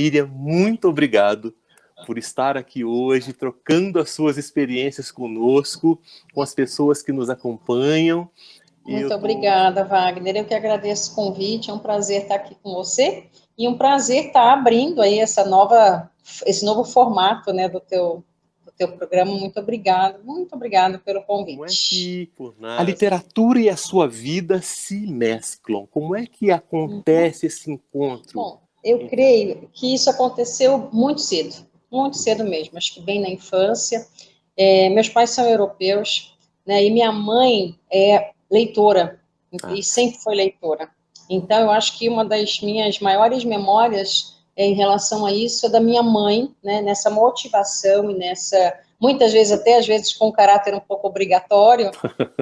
Miriam, muito obrigado por estar aqui hoje, trocando as suas experiências conosco, com as pessoas que nos acompanham. Muito obrigada, Wagner. Eu que agradeço o convite, é um prazer estar aqui com você e um prazer estar abrindo aí esse novo formato, né, do teu programa. Muito obrigado pelo convite. A literatura e a sua vida se mesclam. Como é que acontece esse encontro? Bom, eu creio que isso aconteceu muito cedo mesmo, acho que bem na infância. Meus pais são europeus, né, e minha mãe é leitora, e sempre foi leitora. Então, eu acho que uma das minhas maiores memórias em relação a isso é da minha mãe, né, nessa motivação e muitas vezes, até às vezes com um caráter um pouco obrigatório,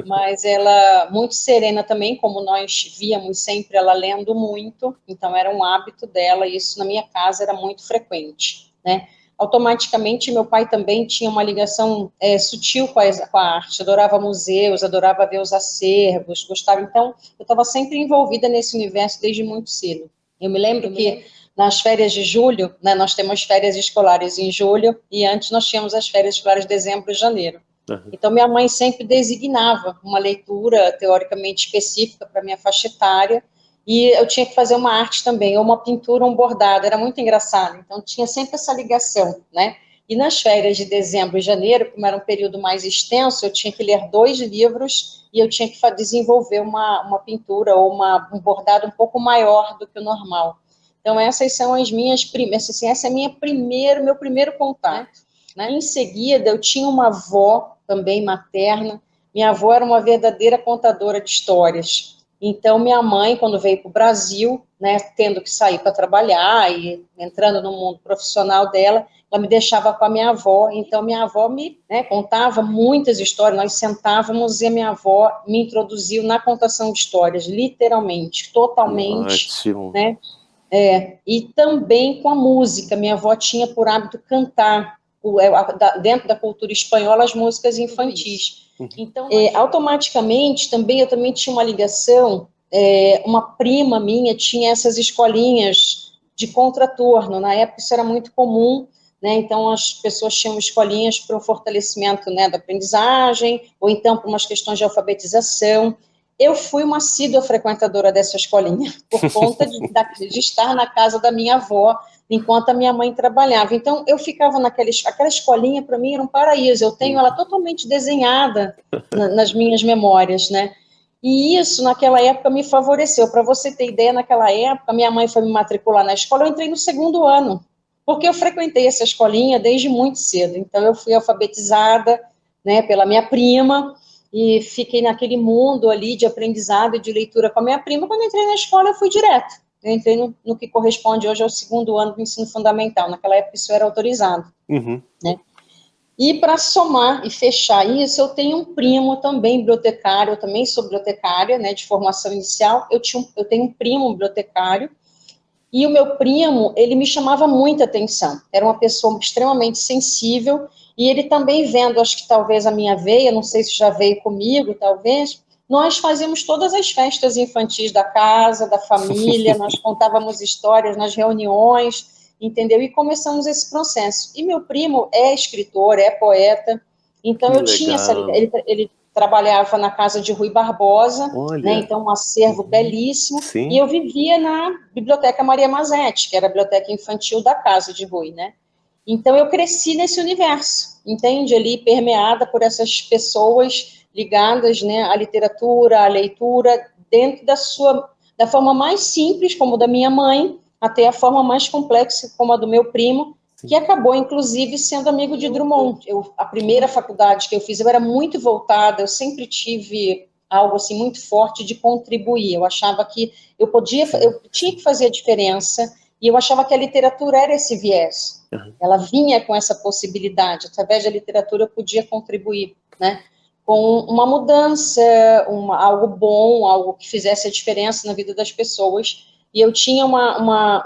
mas ela muito serena também, como nós víamos sempre ela lendo muito, então era um hábito dela, e isso na minha casa era muito frequente, né? Automaticamente, meu pai também tinha uma ligação sutil com a arte, adorava museus, adorava ver os acervos, gostava, então eu estava sempre envolvida nesse universo desde muito cedo. Eu me lembro que nas férias de julho, né, nós temos férias escolares em julho, e antes nós tínhamos as férias escolares de dezembro e janeiro. Então, minha mãe sempre designava uma leitura teoricamente específica para minha faixa etária, e eu tinha que fazer uma arte também, ou uma pintura, ou um bordado, era muito engraçado. Então, tinha sempre essa ligação, né? E nas férias de dezembro e janeiro, como era um período mais extenso, eu tinha que ler 2 livros e eu tinha que desenvolver uma pintura ou um bordado um pouco maior do que o normal. Então, essas são as minhas primeiras, assim, essa é meu primeiro contato. Né? Em seguida, eu tinha uma avó, também materna. Minha avó era uma verdadeira contadora de histórias. Então, minha mãe, quando veio para o Brasil, né, tendo que sair para trabalhar e entrando no mundo profissional dela, ela me deixava com a minha avó. Então, minha avó me contava muitas histórias. Nós sentávamos e a minha avó me introduziu na contação de histórias, literalmente, totalmente. Ótimo. Né? E também com a música. Minha avó tinha por hábito cantar, dentro da cultura espanhola, as músicas infantis. Então, automaticamente, eu também tinha uma ligação, uma prima minha tinha essas escolinhas de contraturno, na época isso era muito comum, né? Então as pessoas tinham escolinhas para o fortalecimento, né, da aprendizagem, ou então para umas questões de alfabetização. Eu fui uma assídua frequentadora dessa escolinha, por conta de estar na casa da minha avó, enquanto a minha mãe trabalhava. Então, eu ficava aquela escolinha, para mim, era um paraíso. Eu tenho ela totalmente desenhada nas minhas memórias, né? E isso, naquela época, me favoreceu. Para você ter ideia, naquela época, minha mãe foi me matricular na escola, eu entrei no 2º ano, porque eu frequentei essa escolinha desde muito cedo. Então, eu fui alfabetizada, né, pela minha prima, e fiquei naquele mundo ali de aprendizado e de leitura com a minha prima. Quando entrei na escola, eu fui direto. Eu entrei no que corresponde hoje ao 2º ano do ensino fundamental. Naquela época, isso era autorizado. Né? E para somar e fechar isso, eu tenho um primo também bibliotecário, eu também sou bibliotecária, né, de formação inicial. Eu tenho um primo bibliotecário, e o meu primo, ele me chamava muita atenção. Era uma pessoa extremamente sensível, e ele também vendo, acho que talvez a minha veia, não sei se já veio comigo, talvez, nós fazíamos todas as festas infantis da casa, da família, nós contávamos histórias nas reuniões, entendeu? E começamos esse processo. E meu primo é escritor, é poeta, então eu tinha essa... Ele trabalhava na casa de Rui Barbosa, né, então um acervo belíssimo, e eu vivia na Biblioteca Maria Mazetti, que era a biblioteca infantil da casa de Rui, né? Então eu cresci nesse universo, entende? Ali permeada por essas pessoas ligadas, né, à literatura, à leitura, dentro da forma mais simples, como da minha mãe, até a forma mais complexa, como a do meu primo, que acabou, inclusive, sendo amigo de Drummond. A primeira faculdade que eu fiz, eu era muito voltada, eu sempre tive algo assim muito forte de contribuir. Eu achava que eu tinha que fazer a diferença, e eu achava que a literatura era esse viés. Ela vinha com essa possibilidade, através da literatura eu podia contribuir, né, com uma mudança, algo bom, algo que fizesse a diferença na vida das pessoas. E eu tinha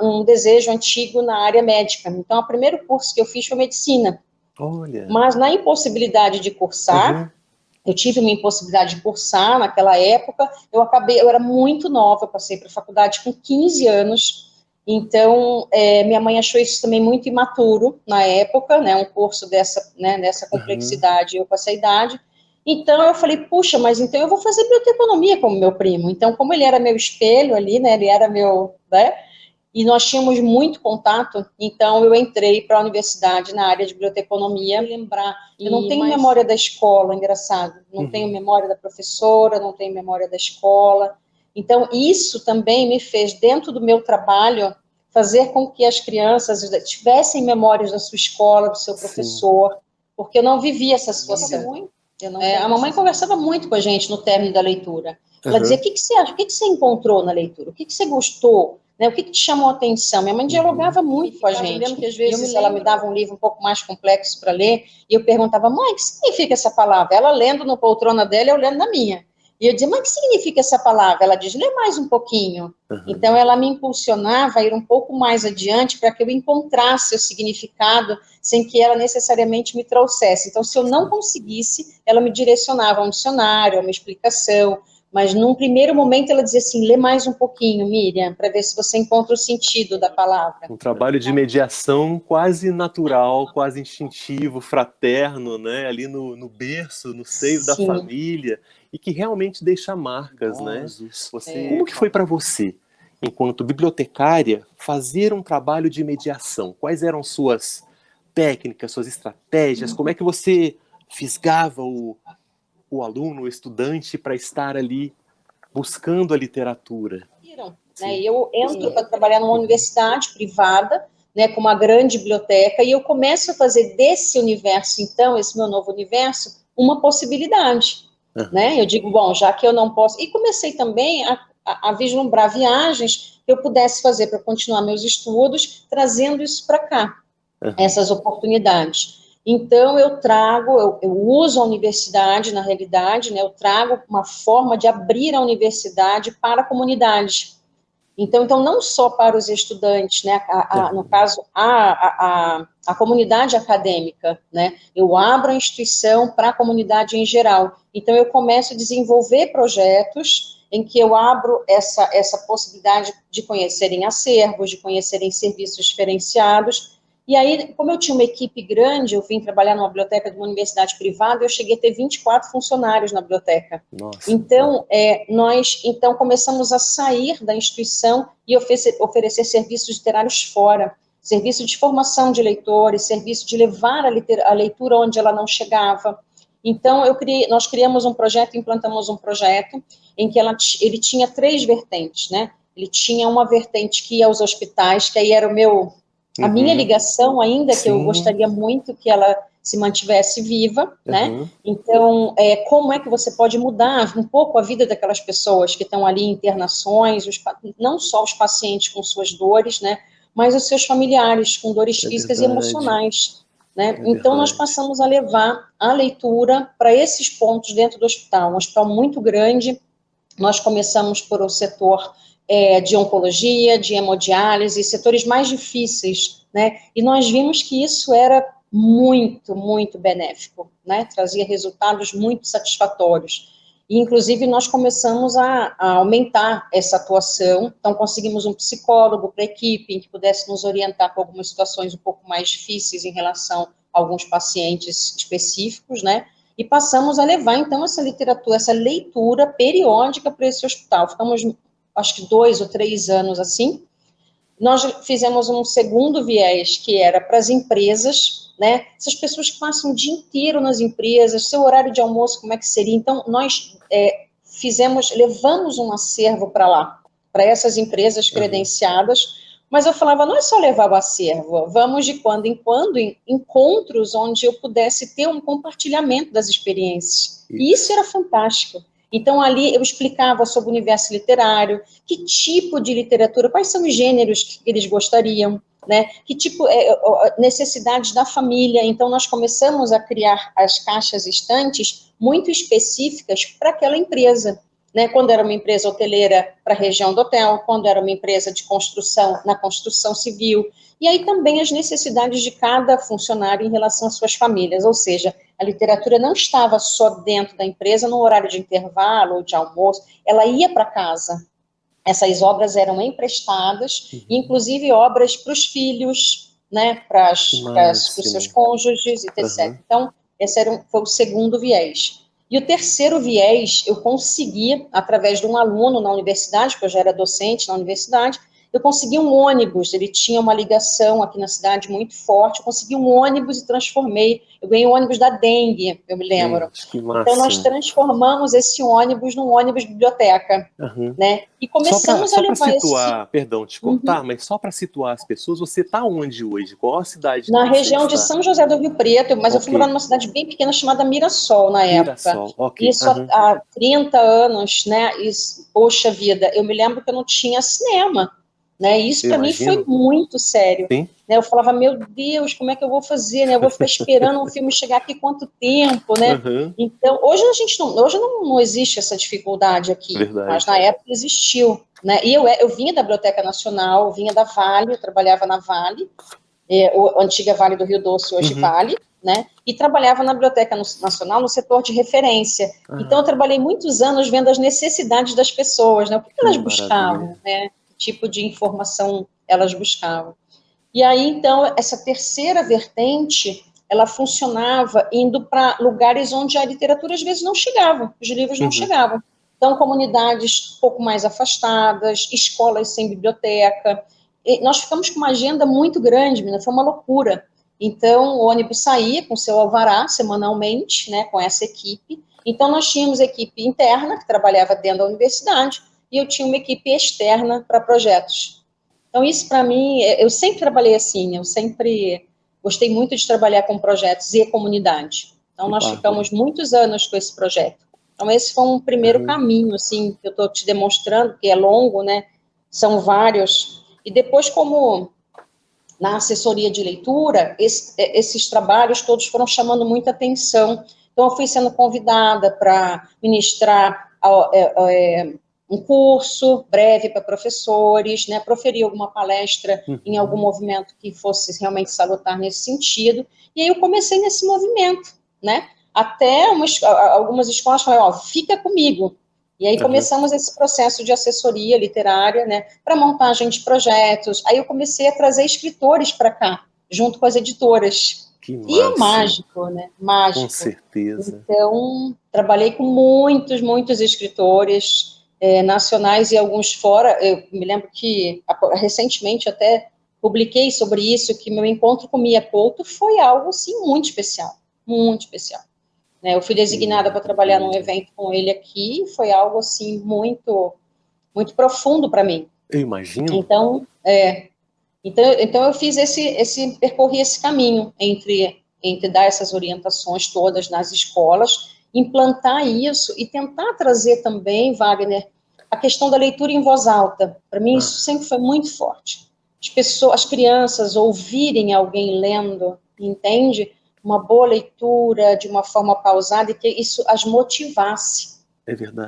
um desejo antigo na área médica. Então, o primeiro curso que eu fiz foi medicina. Olha. Mas na impossibilidade de cursar, eu tive uma impossibilidade de cursar naquela época, eu era muito nova, eu passei para a faculdade com 15 anos, Então, minha mãe achou isso também muito imaturo na época, né, um curso dessa complexidade, eu com essa idade. Então, eu falei, puxa, mas então eu vou fazer biblioteconomia como meu primo. Então, como ele era meu espelho ali, né, ele era meu, né, e nós tínhamos muito contato, então eu entrei para a universidade na área de biblioteconomia. Eu não tenho memória da escola, engraçado, não tenho memória da professora, não tenho memória da escola. Então, isso também me fez, dentro do meu trabalho, fazer com que as crianças tivessem memórias da sua escola, do seu professor, porque eu não vivia essa situação. A mamãe conversava muito com a gente no término da leitura. Ela dizia, o que você acha? O que você encontrou na leitura? O que você gostou? Né? O que te chamou a atenção? Minha mãe dialogava muito com a gente. Eu lembro que às vezes ela me dava um livro um pouco mais complexo para ler, e eu perguntava, mãe, o que significa essa palavra? Ela lendo na poltrona dela, eu lendo na minha. E eu dizia, mãe, o que significa essa palavra? Ela diz, lê mais um pouquinho. Então, ela me impulsionava a ir um pouco mais adiante para que eu encontrasse o significado sem que ela necessariamente me trouxesse. Então, se eu não conseguisse, ela me direcionava a um dicionário, a uma explicação, mas num primeiro momento ela dizia assim, lê mais um pouquinho, Miriam, para ver se você encontra o sentido da palavra. Um trabalho de mediação quase natural, quase instintivo, fraterno, né? Ali no berço, no seio da família, e que realmente deixa marcas, né? Como que foi para você, enquanto bibliotecária, fazer um trabalho de mediação? Quais eram suas técnicas, suas estratégias? Como é que você fisgava o aluno, o estudante, para estar ali buscando a literatura? Eu entro para trabalhar numa universidade privada, né, com uma grande biblioteca, e eu começo a fazer desse universo, então, esse meu novo universo, uma possibilidade. Né? Eu digo, bom, já que eu não posso... E comecei também a vislumbrar viagens que eu pudesse fazer para continuar meus estudos, trazendo isso para cá, essas oportunidades. Então, eu uso a universidade, na realidade, né, eu trago uma forma de abrir a universidade para a comunidade. Então, não só para os estudantes, né, no caso, a comunidade acadêmica, né, eu abro a instituição para a comunidade em geral. Então, eu começo a desenvolver projetos em que eu abro essa possibilidade de conhecerem acervos, de conhecerem serviços diferenciados. E aí, como eu tinha uma equipe grande, eu vim trabalhar numa biblioteca de uma universidade privada, eu cheguei a ter 24 funcionários na biblioteca. Nossa. Então, nós começamos a sair da instituição e oferecer serviços literários fora, serviço de formação de leitores, serviço de levar a leitura onde ela não chegava. Então, nós criamos um projeto, implantamos um projeto em que ele tinha 3 vertentes, né? Ele tinha uma vertente que ia aos hospitais, que aí era a minha ligação ainda, que eu gostaria muito que ela se mantivesse viva, né? Então, como é que você pode mudar um pouco a vida daquelas pessoas que estão ali em internações, não só os pacientes com suas dores, né? Mas os seus familiares com dores físicas e emocionais, né? Então, nós passamos a levar a leitura para esses pontos dentro do hospital, um hospital muito grande. Nós começamos por o setor de oncologia, de hemodiálise, setores mais difíceis, né? E nós vimos que isso era muito, muito benéfico, né? Trazia resultados muito satisfatórios. E, inclusive, nós começamos a aumentar essa atuação, então conseguimos um psicólogo para a equipe, que pudesse nos orientar com algumas situações um pouco mais difíceis em relação a alguns pacientes específicos, né? E passamos a levar, então, essa literatura, essa leitura periódica para esse hospital. Ficamos, acho que 2 ou 3 anos assim. Nós fizemos um segundo viés, que era para as empresas, né? Essas pessoas que passam o dia inteiro nas empresas, seu horário de almoço, como é que seria? Então, nós levamos um acervo para lá, para essas empresas credenciadas, mas eu falava, não é só levar o acervo, vamos de quando em quando em encontros onde eu pudesse ter um compartilhamento das experiências. E isso era fantástico. Então, ali eu explicava sobre o universo literário, que tipo de literatura, quais são os gêneros que eles gostariam, né? Que tipo, necessidades da família. Então, nós começamos a criar as caixas estantes muito específicas para aquela empresa. Né, quando era uma empresa hoteleira para a região do hotel, quando era uma empresa de construção, na construção civil, e aí também as necessidades de cada funcionário em relação às suas famílias, ou seja, a literatura não estava só dentro da empresa no horário de intervalo ou de almoço, ela ia para casa, essas obras eram emprestadas, inclusive obras para os filhos, né, para os seus cônjuges, etc. Então, esse foi o segundo viés. E o terceiro viés, eu consegui, através de um aluno na universidade, porque eu já era docente na universidade, eu consegui um ônibus, ele tinha uma ligação aqui na cidade muito forte, eu consegui um ônibus e transformei, eu ganhei um ônibus da dengue, eu me lembro. Que então, nós transformamos esse ônibus num ônibus biblioteca, né? E começamos a levar só para situar, perdão te cortar, mas só para situar as pessoas, você está onde hoje? Qual a cidade? Na região de São José do Rio Preto, mas eu fui morar numa cidade bem pequena chamada Mirassol, na época. Isso há 30 anos, né? E, poxa vida, eu me lembro que eu não tinha cinema. Né? Isso para mim foi muito sério. Né? Eu falava, meu Deus, como é que eu vou fazer? Né? Eu vou ficar esperando um filme chegar aqui quanto tempo, né? Então, hoje não existe essa dificuldade aqui, mas na época existiu. Né? E eu vinha da Biblioteca Nacional, vinha da Vale, eu trabalhava na Vale, a antiga Vale do Rio Doce, hoje Vale, né? E trabalhava na Biblioteca Nacional no setor de referência. Então, eu trabalhei muitos anos vendo as necessidades das pessoas, né? O que elas buscavam, né? Tipo de informação elas buscavam. E aí, então, essa terceira vertente, ela funcionava indo para lugares onde a literatura, às vezes, não chegava, os livros não chegavam. Então, comunidades um pouco mais afastadas, escolas sem biblioteca. E nós ficamos com uma agenda muito grande, menina, foi uma loucura. Então, o ônibus saía com seu alvará, semanalmente, né, com essa equipe. Então, nós tínhamos equipe interna, que trabalhava dentro da universidade, e eu tinha uma equipe externa para projetos. Então, isso para mim, eu sempre trabalhei assim, eu sempre gostei muito de trabalhar com projetos e comunidade. Então, nós ficamos muitos anos com esse projeto. Então, esse foi um primeiro caminho, assim, que eu estou te demonstrando, que é longo, né? São vários. E depois, como na assessoria de leitura, esses trabalhos todos foram chamando muita atenção. Então, eu fui sendo convidada para ministrar um curso breve para professores, né, proferir alguma palestra em algum movimento que fosse realmente salutar nesse sentido, e aí eu comecei nesse movimento, né, até algumas escolas falaram, fica comigo, e aí começamos esse processo de assessoria literária, né, para montagem de projetos, aí eu comecei a trazer escritores para cá, junto com as editoras. E é mágico, né? Mágico. Com certeza. Então, trabalhei com muitos escritores nacionais e alguns fora. Eu me lembro que, recentemente, até publiquei sobre isso, que meu encontro com Mia Couto foi algo, assim, muito especial. Muito especial. Né? Eu fui designada para trabalhar num evento com ele aqui, e foi algo, assim, muito profundo para mim. Eu imagino. Então eu fiz percorri esse caminho entre dar essas orientações todas nas escolas, implantar isso e tentar trazer também, Wagner, a questão da leitura em voz alta. Para mim isso sempre foi muito forte. As crianças ouvirem alguém lendo, entende? Uma boa leitura, de uma forma pausada, e que isso as motivasse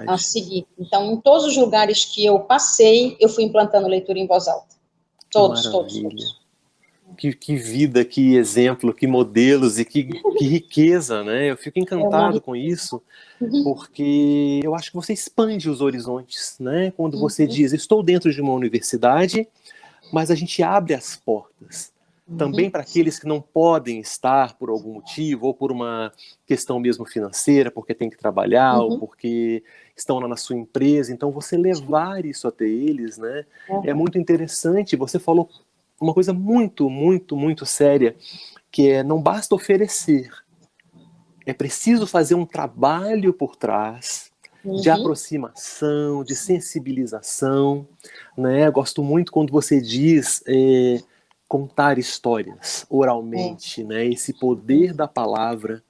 a seguir. Então, em todos os lugares que eu passei, eu fui implantando leitura em voz alta. Todos. Que vida, que exemplo, que modelos e que riqueza, né? Eu fico encantado com isso, porque eu acho que você expande os horizontes, né? Quando você diz, estou dentro de uma universidade, mas a gente abre as portas. Também para aqueles que não podem estar por algum motivo, ou por uma questão mesmo financeira, porque tem que trabalhar, ou porque estão lá na sua empresa. Então, você levar isso até eles, né, é muito interessante. Você falou uma coisa muito séria, que é, não basta oferecer. É preciso fazer um trabalho por trás, de aproximação, de sensibilização, né? Gosto muito quando você diz... contar histórias oralmente, né? Esse poder da palavra,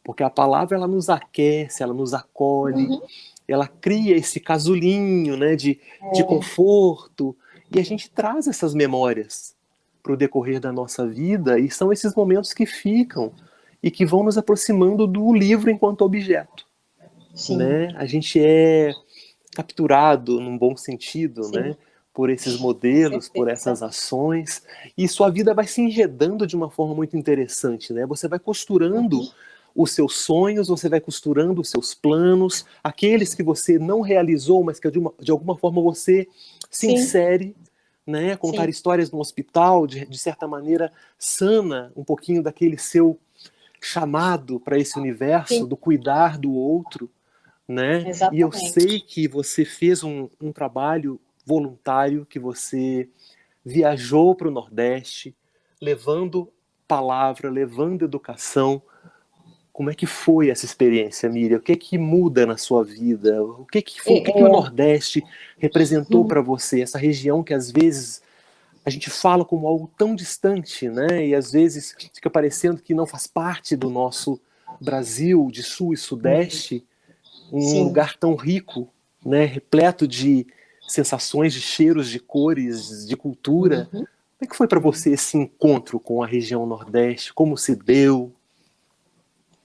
porque a palavra ela nos aquece, ela nos acolhe, ela cria esse casulinho, né, de conforto, e a gente traz essas memórias para o decorrer da nossa vida, e são esses momentos que ficam e que vão nos aproximando do livro enquanto objeto. Né? A gente é capturado num bom sentido, né? Por esses modelos, por essas ações, e sua vida vai se enredando de uma forma muito interessante, né? Você vai costurando os seus sonhos, você vai costurando os seus planos, aqueles que você não realizou, mas que de alguma forma você se insere, né? Contar histórias no hospital, de certa maneira, sana um pouquinho daquele seu chamado para esse universo, do cuidar do outro, né? Exatamente. E eu sei que você fez um trabalho voluntário, que você viajou para o Nordeste, levando palavra, levando educação. Como é que foi essa experiência, Miriam? O que é que muda na sua vida? O que que o Nordeste representou para você? Essa região que às vezes a gente fala como algo tão distante, né? E às vezes fica parecendo que não faz parte do nosso Brasil, de Sul e Sudeste, um lugar tão rico, né? Repleto de sensações, de cheiros, de cores, de cultura. Como é que foi para você esse encontro com a região Nordeste? Como se deu?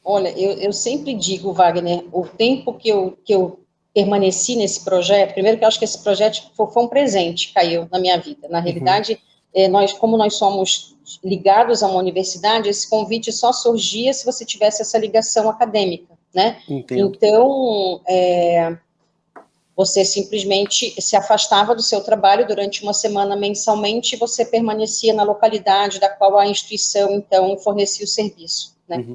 Olha, eu sempre digo, Wagner, o tempo que eu permaneci nesse projeto, primeiro que eu acho que esse projeto foi um presente, caiu na minha vida. Na realidade, como nós somos ligados a uma universidade, esse convite só surgia se você tivesse essa ligação acadêmica, né? Entendo. Então, você simplesmente se afastava do seu trabalho durante uma semana mensalmente e você permanecia na localidade da qual a instituição, então, fornecia o serviço, né?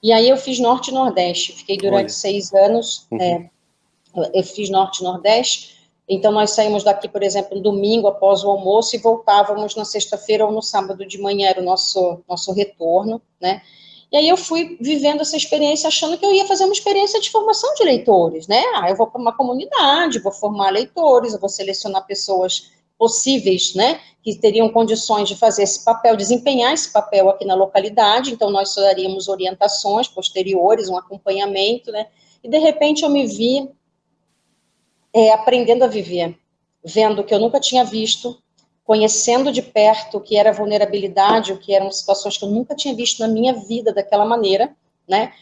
E aí eu fiz Norte e Nordeste, fiquei durante 6 anos, eu fiz Norte e Nordeste, então nós saímos daqui, por exemplo, no domingo após o almoço e voltávamos na sexta-feira ou no sábado de manhã, era o nosso retorno, né? E aí eu fui vivendo essa experiência achando que eu ia fazer uma experiência de formação de leitores, né? Eu vou para uma comunidade, vou formar leitores, eu vou selecionar pessoas possíveis, né, que teriam condições de fazer esse papel, desempenhar esse papel aqui na localidade, então nós daríamos orientações posteriores, um acompanhamento, né, e de repente eu me vi aprendendo a viver, vendo o que eu nunca tinha visto, conhecendo de perto o que era vulnerabilidade, o que eram situações que eu nunca tinha visto na minha vida daquela maneira, né,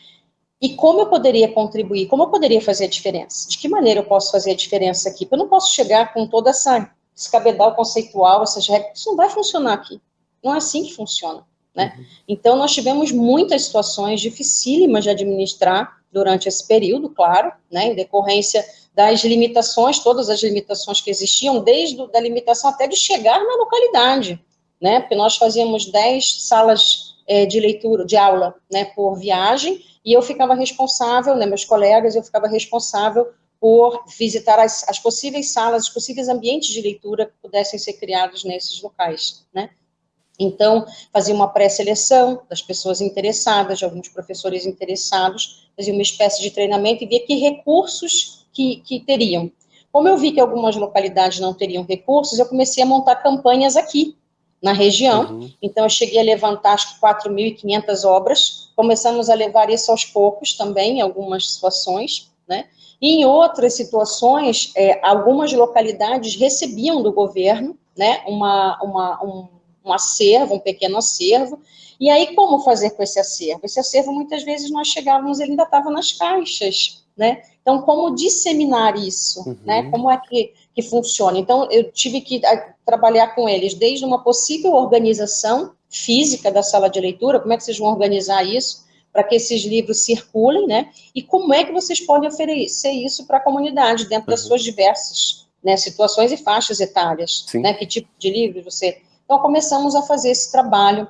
e como eu poderia contribuir, como eu poderia fazer a diferença, de que maneira eu posso fazer a diferença aqui, porque eu não posso chegar com toda esse cabedal conceitual, essas regras, isso não vai funcionar aqui. Não é assim que funciona, né? Então, nós tivemos muitas situações dificílimas de administrar durante esse período, claro, né, em decorrência das limitações, todas as limitações que existiam, desde a limitação até de chegar na localidade, né, porque nós fazíamos 10 salas de leitura, de aula, né, por viagem, e eu ficava responsável, né, meus colegas, eu ficava responsável por visitar as possíveis salas, os possíveis ambientes de leitura que pudessem ser criados nesses locais, né? Então, fazia uma pré-seleção das pessoas interessadas, de alguns professores interessados, fazia uma espécie de treinamento e via que recursos que teriam. Como eu vi que algumas localidades não teriam recursos, eu comecei a montar campanhas aqui, na região. Então, eu cheguei a levantar, acho que 4.500 obras, começamos a levar isso aos poucos também, em algumas situações, né? E em outras situações, algumas localidades recebiam do governo, né, um acervo, um pequeno acervo, e aí como fazer com esse acervo? Esse acervo, muitas vezes, nós chegávamos, ele ainda estava nas caixas, né? Então, como disseminar isso, né? Como é que funciona? Então, eu tive que trabalhar com eles desde uma possível organização física da sala de leitura, como é que vocês vão organizar isso, para que esses livros circulem, né? E como é que vocês podem oferecer isso para a comunidade, dentro das suas diversas, né, situações e faixas etárias, né? Que tipo de livro você... Então, começamos a fazer esse trabalho,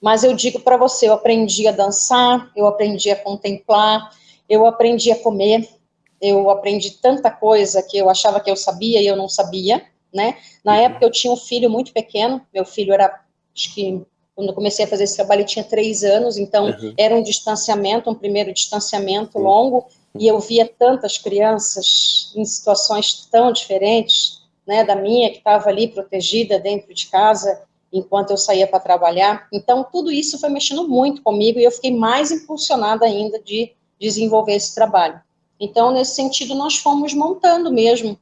mas eu digo para você, eu aprendi a dançar, eu aprendi a contemplar, eu aprendi a comer, eu aprendi tanta coisa que eu achava que eu sabia e eu não sabia, né? Na época eu tinha um filho muito pequeno, meu filho era, acho que, quando eu comecei a fazer esse trabalho, ele tinha 3 anos, então era um distanciamento, um primeiro distanciamento longo, e eu via tantas crianças em situações tão diferentes, né, da minha, que estava ali protegida dentro de casa, enquanto eu saía para trabalhar. Então, tudo isso foi mexendo muito comigo, e eu fiquei mais impulsionada ainda de desenvolver esse trabalho. Então, nesse sentido, nós fomos montando mesmo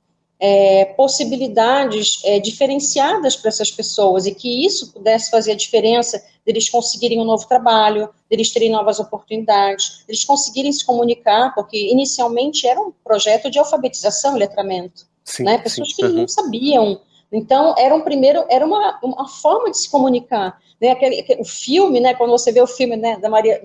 possibilidades diferenciadas para essas pessoas, e que isso pudesse fazer a diferença deles conseguirem um novo trabalho, deles terem novas oportunidades, deles conseguirem se comunicar, porque inicialmente era um projeto de alfabetização e letramento, né? Pessoas que não sabiam. Então, era uma forma de se comunicar, né? O filme, né? Quando você vê o filme, né, da Maria,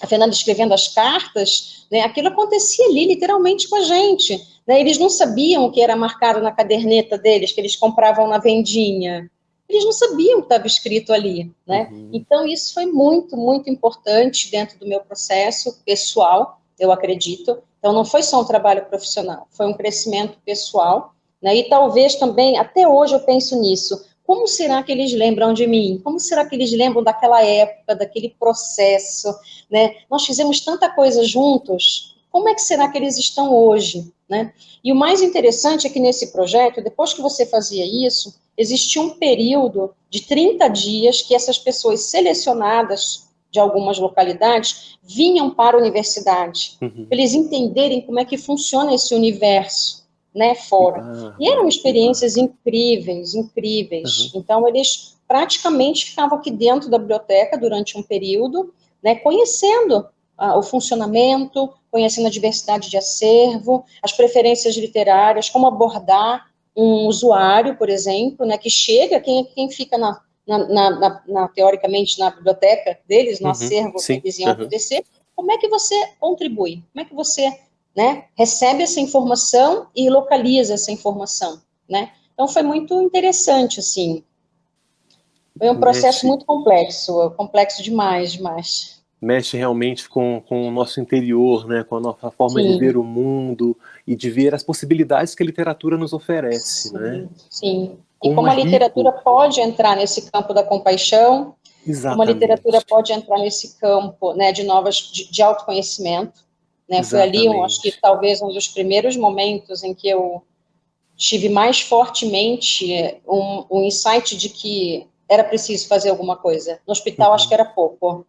a Fernanda escrevendo as cartas, né, aquilo acontecia ali, literalmente, com a gente. Né, eles não sabiam o que era marcado na caderneta deles, que eles compravam na vendinha. Eles não sabiam o que estava escrito ali. Né? Então, isso foi muito, muito importante dentro do meu processo pessoal, eu acredito. Então, não foi só um trabalho profissional, foi um crescimento pessoal. Né? E talvez também, até hoje eu penso nisso, como será que eles lembram de mim? Como será que eles lembram daquela época, daquele processo? Né? Nós fizemos tanta coisa juntos, como é que será que eles estão hoje? Né? E o mais interessante é que nesse projeto, depois que você fazia isso, existia um período de 30 dias que essas pessoas selecionadas de algumas localidades vinham para a universidade, para eles entenderem como é que funciona esse universo, né, fora. E eram experiências incríveis, incríveis. Então, eles praticamente ficavam aqui dentro da biblioteca durante um período, né, conhecendo o funcionamento, conhecendo a diversidade de acervo, as preferências literárias, como abordar um usuário, por exemplo, né, que chega, quem fica teoricamente na biblioteca deles, no acervo que eles iam acontecer, como é que você contribui? Como é que você, né, recebe essa informação e localiza essa informação, né? Então, foi muito interessante, assim. Foi um processo muito complexo, complexo demais, demais. Mexe realmente com o nosso interior, né, com a nossa forma de ver o mundo e de ver as possibilidades que a literatura nos oferece, né? Sim. E como a literatura pode entrar nesse campo da compaixão, como a literatura pode entrar nesse campo, né, de autoconhecimento, né? Foi ali, eu acho que talvez um dos primeiros momentos em que eu tive mais fortemente um insight de que era preciso fazer alguma coisa. No hospital, acho que era pouco.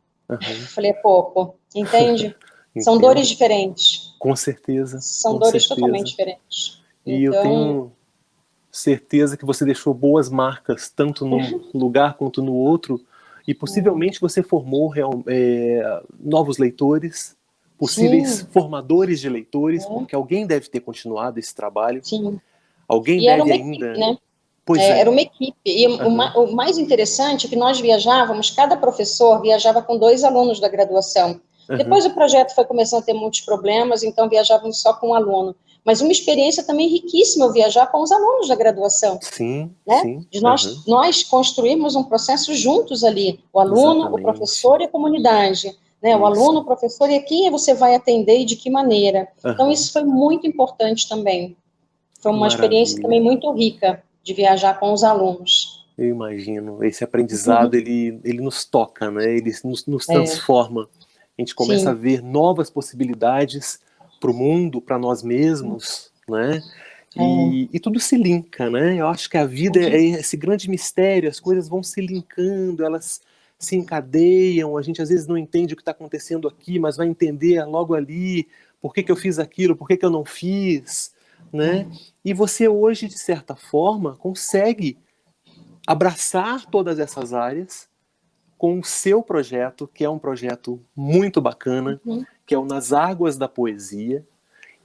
Falei, é pouco, entende? São dores diferentes. Com certeza. São dores totalmente diferentes. E eu tenho certeza que você deixou boas marcas, tanto num lugar quanto no outro, e possivelmente você formou novos leitores, possíveis formadores de leitores, porque alguém deve ter continuado esse trabalho. Sim. Alguém deve ainda... Equipe, né? Pois Era uma equipe. E o mais interessante é que nós viajávamos, cada professor viajava com 2 alunos da graduação. Depois o projeto foi começando a ter muitos problemas, então viajávamos só com um aluno. Mas uma experiência também riquíssima eu viajar com os alunos da graduação. Sim, né? sim. De nós construirmos um processo juntos ali, o aluno, o professor e a comunidade. Né? O aluno, o professor e a quem você vai atender e de que maneira. Então isso foi muito importante também. Foi uma experiência também muito rica de viajar com os alunos. Eu imagino. Esse aprendizado, ele nos toca, né? Ele nos transforma. A gente começa a ver novas possibilidades para o mundo, para nós mesmos, né? E tudo se linka, né? Eu acho que a vida é esse grande mistério, as coisas vão se linkando, elas se encadeiam, a gente às vezes não entende o que está acontecendo aqui, mas vai entender logo ali, por que eu fiz aquilo, por que eu não fiz, né? E você hoje, de certa forma, consegue abraçar todas essas áreas com o seu projeto, que é um projeto muito bacana, que é o Nas Águas da Poesia,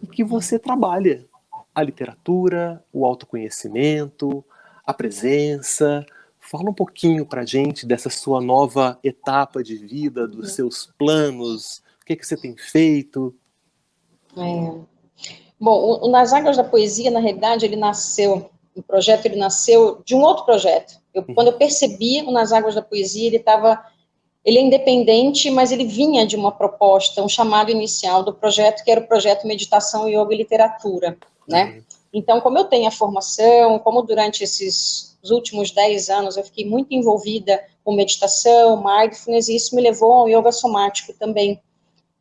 e que você trabalha a literatura, o autoconhecimento, a presença. Fala um pouquinho pra gente dessa sua nova etapa de vida, dos seus planos, o que você tem feito. Bom, o Nas Águas da Poesia, na realidade, o projeto nasceu de um outro projeto. Quando eu percebi o Nas Águas da Poesia, ele é independente, mas ele vinha de uma proposta, um chamado inicial do projeto, que era o projeto Meditação, Yoga e Literatura, né? Então, como eu tenho a formação, como durante esses últimos 10 anos eu fiquei muito envolvida com meditação, mindfulness, e isso me levou ao yoga somático também.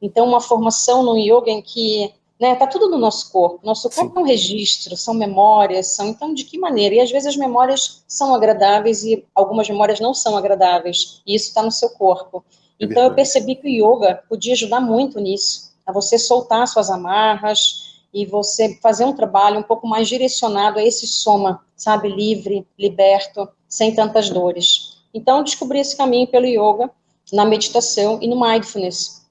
Então, uma formação no yoga em que tá tudo no nosso corpo. Nosso corpo é um registro, são memórias, então de que maneira? E às vezes as memórias são agradáveis e algumas memórias não são agradáveis, e isso está no seu corpo. Então eu percebi que o yoga podia ajudar muito nisso, a você soltar suas amarras e você fazer um trabalho um pouco mais direcionado a esse soma, sabe, livre, liberto, sem tantas dores. Então eu descobri esse caminho pelo yoga, na meditação e no mindfulness,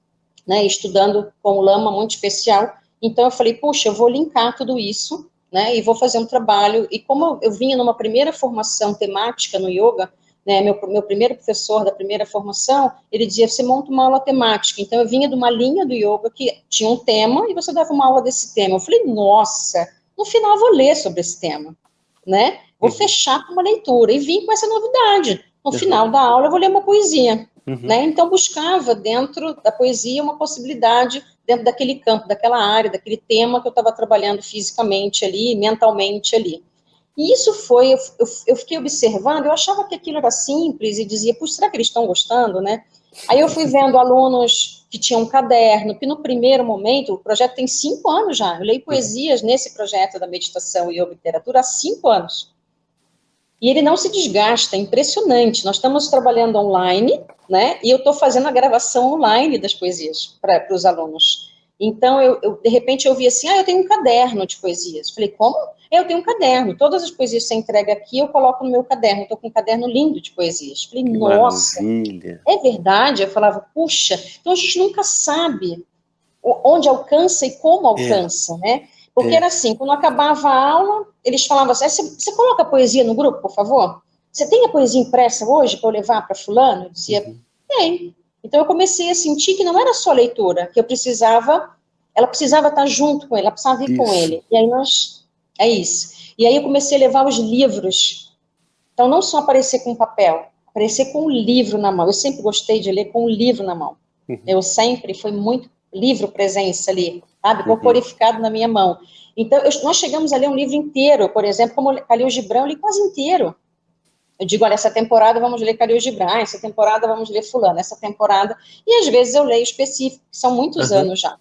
né, estudando com um lama muito especial. Então eu falei, puxa, eu vou linkar tudo isso, né, e vou fazer um trabalho. E como eu vinha numa primeira formação temática no yoga, né, meu primeiro professor da primeira formação, ele dizia, você monta uma aula temática. Então, eu vinha de uma linha do yoga que tinha um tema, e você dava uma aula desse tema. Eu falei, nossa, no final eu vou ler sobre esse tema, né? Vou fechar com uma leitura, e vim com essa novidade. No final da aula, eu vou ler uma poesia, né? Então, buscava dentro da poesia uma possibilidade, dentro daquele campo, daquela área, daquele tema que eu estava trabalhando fisicamente ali, mentalmente ali. E isso foi, eu fiquei observando, eu achava que aquilo era simples, e dizia, puxa, será que eles estão gostando, né? Aí eu fui vendo alunos que tinham um caderno, que no primeiro momento, o projeto tem 5 anos já, eu leio poesias nesse projeto da meditação e yoga e literatura há 5 anos. E ele não se desgasta, é impressionante. Nós estamos trabalhando online, né? E eu estou fazendo a gravação online das poesias para os alunos. Então, de repente, eu vi assim, eu tenho um caderno de poesias. Falei, como? Eu tenho um caderno. Todas as poesias que você entrega aqui, eu coloco no meu caderno. Estou com um caderno lindo de poesias. Falei, Que nossa, maravilha. é verdade? Eu falava, puxa, então a gente nunca sabe onde alcança e como alcança, né? Porque era assim, quando acabava a aula, eles falavam assim, você coloca a poesia no grupo, por favor? Você tem a poesia impressa hoje para eu levar para fulano? Eu dizia, tem. Então eu comecei a sentir que não era só leitura, que ela precisava estar junto com ele, ela precisava vir com ele. E aí é isso. E aí eu comecei a levar os livros. Então não só aparecer com papel, aparecer com um livro na mão. Eu sempre gostei de ler com um livro na mão. Eu sempre fui muito livro presença ali, sabe, corporificado na minha mão. Então, nós chegamos a ler um livro inteiro, por exemplo, como Khalil Gibran, eu li quase inteiro. Eu digo, olha, essa temporada vamos ler Khalil Gibran, essa temporada vamos ler fulano, essa temporada, e às vezes eu leio específico, que são muitos anos já.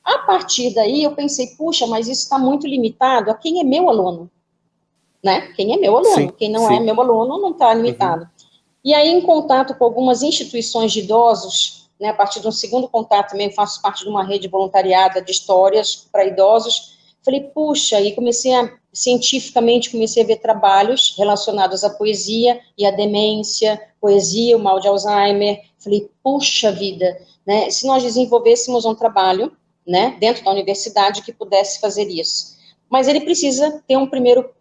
A partir daí, eu pensei, puxa, mas isso está muito limitado a quem é meu aluno, né? Quem é meu aluno, quem não é meu aluno não está limitado. E aí, em contato com algumas instituições de idosos, né, a partir de um segundo contato também faço parte de uma rede voluntariada de histórias para idosos, falei, puxa, e cientificamente comecei a ver trabalhos relacionados à poesia e à demência, poesia, o mal de Alzheimer, falei, puxa vida, né, se nós desenvolvêssemos um trabalho, né, dentro da universidade que pudesse fazer isso. Mas ele precisa ter um primeiro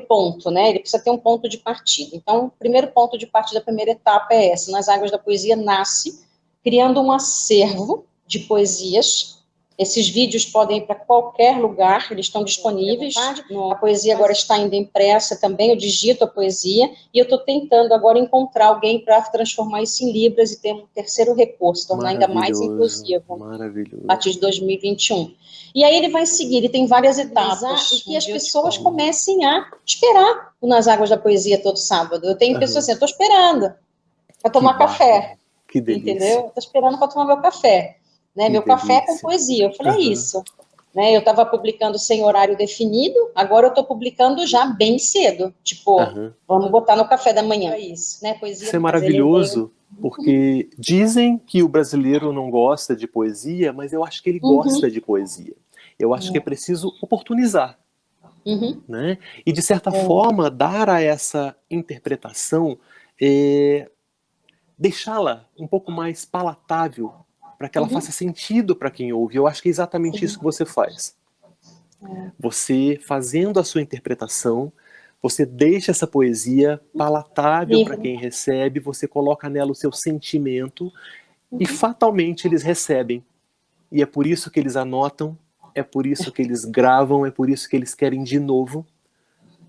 ponto, né? Ele precisa ter um ponto de partida. Então, o primeiro ponto de partida, a primeira etapa é essa. Nas Águas da Poesia nasce criando um acervo de poesias. Esses vídeos podem ir para qualquer lugar, eles estão disponíveis. A poesia agora está ainda impressa também, eu digito a poesia, e eu estou tentando agora encontrar alguém para transformar isso em libras e ter um terceiro recurso, tornar ainda mais inclusivo. Maravilhoso. A partir de 2021. E aí ele vai seguir, ele tem várias etapas, e que as pessoas comecem a esperar Nas Águas da Poesia todo sábado. Eu tenho pessoas assim, eu estou esperando para tomar café. Que delícia. Entendeu? Estou esperando para tomar meu café. Né? Meu café é com poesia. Eu falei, é isso. Né? Eu estava publicando sem horário definido, agora eu estou publicando já bem cedo. Tipo, vamos botar no café da manhã. É isso, né? Poesia. Isso é maravilhoso, porque dizem que o brasileiro não gosta de poesia, mas eu acho que ele gosta de poesia. Eu acho que é preciso oportunizar. Né? E, de certa forma, dar a essa interpretação, deixá-la um pouco mais palatável, para que ela faça sentido para quem ouve. Eu acho que é exatamente isso que você faz. Você, fazendo a sua interpretação, você deixa essa poesia palatável para quem recebe, você coloca nela o seu sentimento, e fatalmente eles recebem. E é por isso que eles anotam, é por isso que eles gravam, é por isso que eles querem de novo,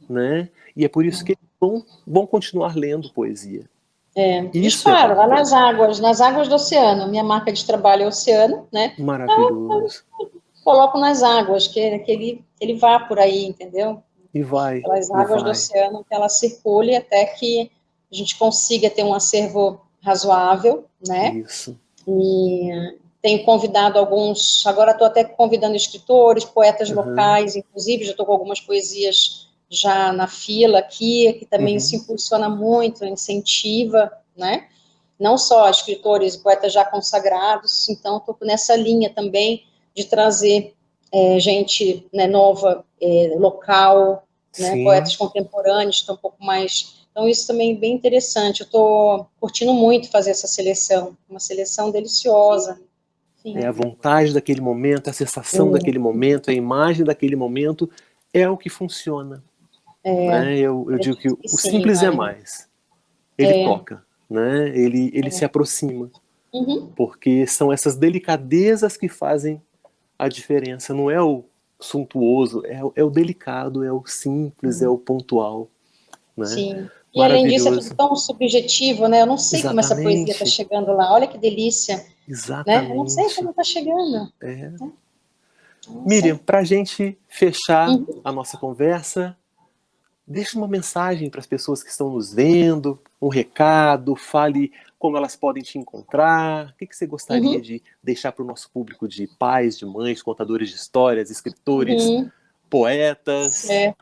né? E é por isso que eles vão continuar lendo poesia. Isso claro, lá nas águas do oceano. Minha marca de trabalho é oceano, né? Maravilhoso. Então, coloco nas águas, que ele vá por aí, entendeu? E vai. Pelas águas do oceano, que ela circule até que a gente consiga ter um acervo razoável, né? Isso. E tenho convidado alguns, agora estou até convidando escritores, poetas locais, inclusive já estou com algumas poesias já na fila aqui, que também se impulsiona muito, incentiva, né? Não só escritores e poetas já consagrados, então estou nessa linha também de trazer gente, né, nova, local, né, poetas contemporâneos, que estão um pouco mais... Então isso também é bem interessante, eu estou curtindo muito fazer essa seleção, uma seleção deliciosa. A vontade daquele momento, a sensação daquele momento, a imagem daquele momento é o que funciona. Né? Eu digo que o simples é mais. ele toca, né? Ele se aproxima. Porque são essas delicadezas que fazem a diferença. Não é o suntuoso, é o delicado, é o simples, é o pontual, né? Sim. E além disso, é tudo tão subjetivo, né? Eu não sei como essa poesia está chegando lá. Olha que delícia. Exatamente. Né? Eu não sei como está chegando. Miriam, para a gente fechar a nossa conversa, deixa uma mensagem para as pessoas que estão nos vendo, um recado, fale como elas podem te encontrar. O que você gostaria de deixar para o nosso público de pais, de mães, contadores de histórias, escritores, poetas? Certo.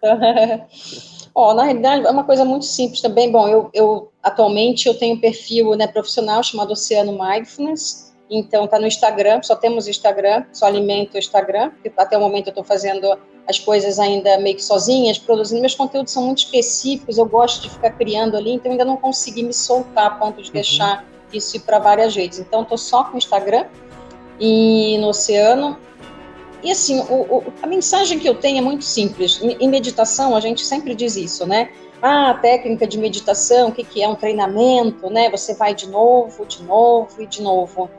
Na realidade, é uma coisa muito simples também. Bom, eu atualmente eu tenho um perfil, né, profissional chamado Oceano Mindfulness. Então, tá no Instagram, só temos Instagram, só alimento o Instagram, porque até o momento eu estou fazendo as coisas ainda meio que sozinhas, produzindo. Meus conteúdos são muito específicos, eu gosto de ficar criando ali, então ainda não consegui me soltar a ponto de deixar isso ir para várias redes. Então, estou só com o Instagram e no Oceano. E assim, a mensagem que eu tenho é muito simples. Em meditação, a gente sempre diz isso, né? A técnica de meditação, o que é um treinamento, né? Você vai de novo, de novo e de novo.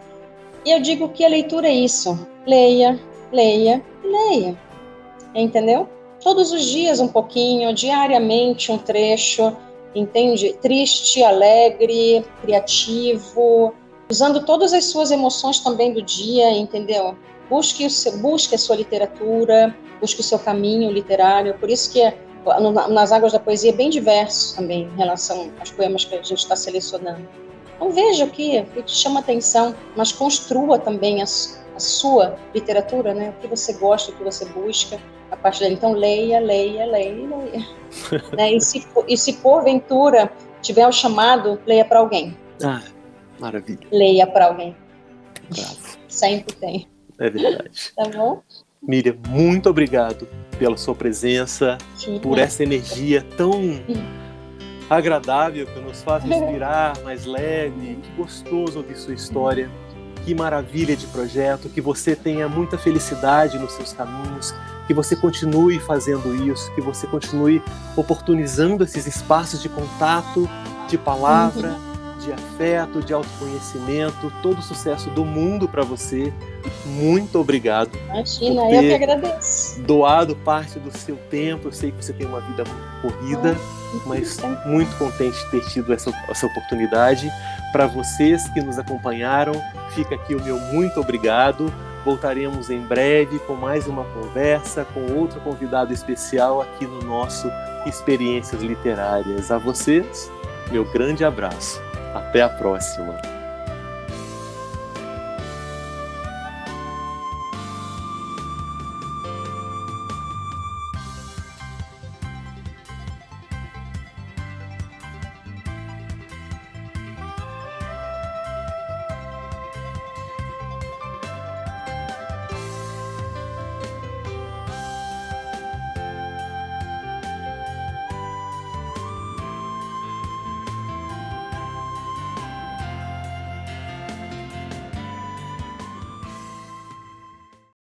E eu digo que a leitura é isso. Leia, leia, leia. Entendeu? Todos os dias um pouquinho, diariamente um trecho, entende? Triste, alegre, criativo, usando todas as suas emoções também do dia, entendeu? Busque a sua literatura, busque o seu caminho literário. Por isso que nas Águas da Poesia é bem diverso também em relação aos poemas que a gente está selecionando. Então veja o que te chama atenção, mas construa também a sua literatura, né? O que você gosta, o que você busca, a partir daí. Então leia, leia, leia, leia. Né? E se porventura tiver o chamado, leia para alguém. Maravilha. Leia para alguém. Bravo. Sempre tem. É verdade. Tá bom? Miriam, muito obrigado pela sua presença, por essa energia tão agradável que nos faz respirar mais leve. Que gostoso ouvir sua história. Que maravilha de projeto. Que você tenha muita felicidade nos seus caminhos. Que você continue fazendo isso. Que você continue oportunizando esses espaços de contato, de palavra, de afeto, de autoconhecimento. Todo o sucesso do mundo para você. Muito obrigado. Imagina, eu que agradeço. Doado parte do seu tempo. Eu sei que você tem uma vida muito corrida, mas muito contente de ter tido essa oportunidade. Para vocês que nos acompanharam, fica aqui o meu muito obrigado. Voltaremos em breve com mais uma conversa, com outro convidado especial aqui no nosso Experiências Literárias. A vocês, meu grande abraço. Até a próxima.